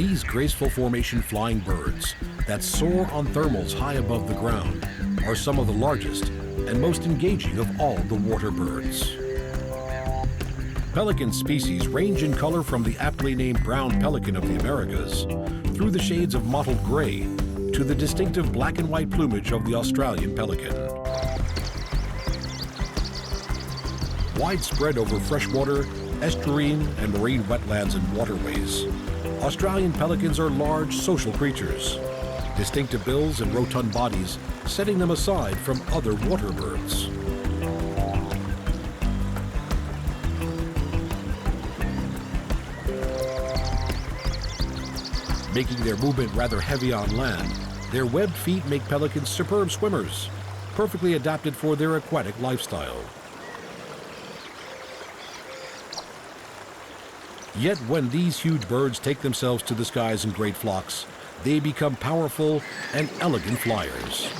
These graceful formation flying birds that soar on thermals high above the ground are some of the largest and most engaging of all the water birds. Pelican species range in color from the aptly named brown pelican of the Americas through the shades of mottled gray to the distinctive black and white plumage of the Australian pelican. Widespread over freshwater, estuarine, and marine wetlands and waterways, Australian pelicans are large social creatures, distinctive bills and rotund bodies setting them aside from other water birds. Making their movement rather heavy on land, their webbed feet make pelicans superb swimmers, perfectly adapted for their aquatic lifestyle. Yet when these huge birds take themselves to the skies in great flocks, they become powerful and elegant flyers.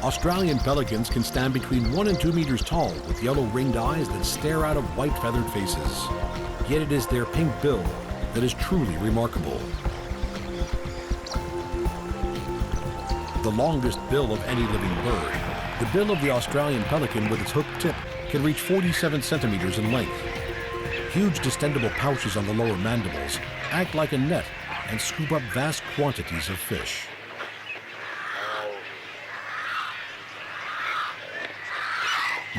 Australian pelicans can stand between 1 and 2 meters tall with yellow ringed eyes that stare out of white feathered faces. Yet it is their pink bill that is truly remarkable. The longest bill of any living bird, the bill of the Australian pelican with its hooked tip can reach 47 centimeters in length. Huge distendable pouches on the lower mandibles act like a net and scoop up vast quantities of fish.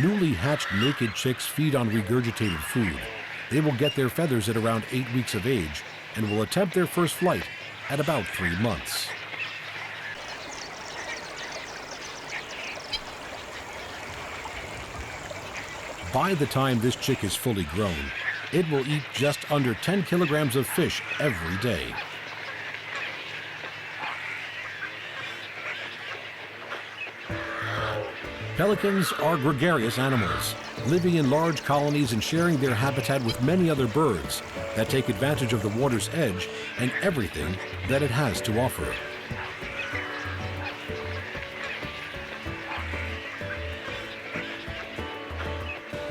Newly hatched naked chicks feed on regurgitated food. They will get their feathers at around 8 weeks of age and will attempt their first flight at about 3 months. By the time this chick is fully grown, it will eat just under 10 kilograms of fish every day. Pelicans are gregarious animals, living in large colonies and sharing their habitat with many other birds that take advantage of the water's edge and everything that it has to offer.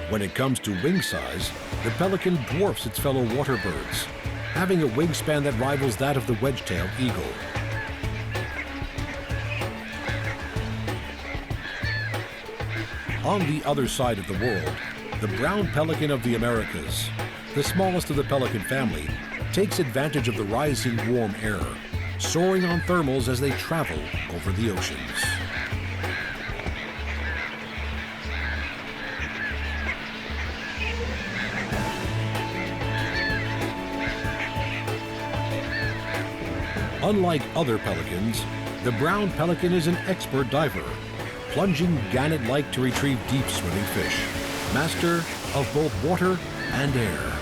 When it comes to wing size, the pelican dwarfs its fellow water birds, having a wingspan that rivals that of the wedge-tailed eagle. On the other side of the world, the brown pelican of the Americas, the smallest of the pelican family, takes advantage of the rising warm air, soaring on thermals as they travel over the oceans. Unlike other pelicans, the brown pelican is an expert diver, plunging gannet-like to retrieve deep swimming fish, master of both water and air.